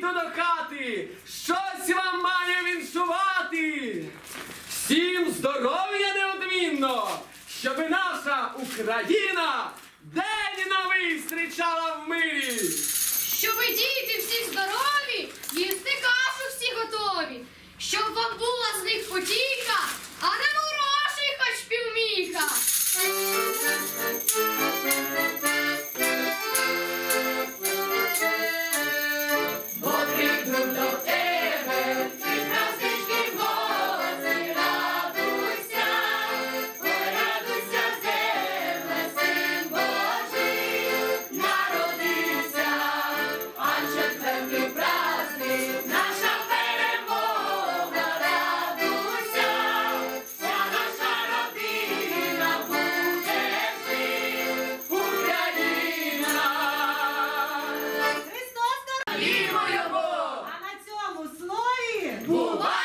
йду до хати, щось вам маю віншувати. Всім здоров'я неодмінно, щоби наша Україна день новий зустрічала в мирі. Щоби діти всі здорові, їсти кашу всі готові. Щоб вам була з них потіка, а не грошей хоч півміха. А на цьому слові бувай!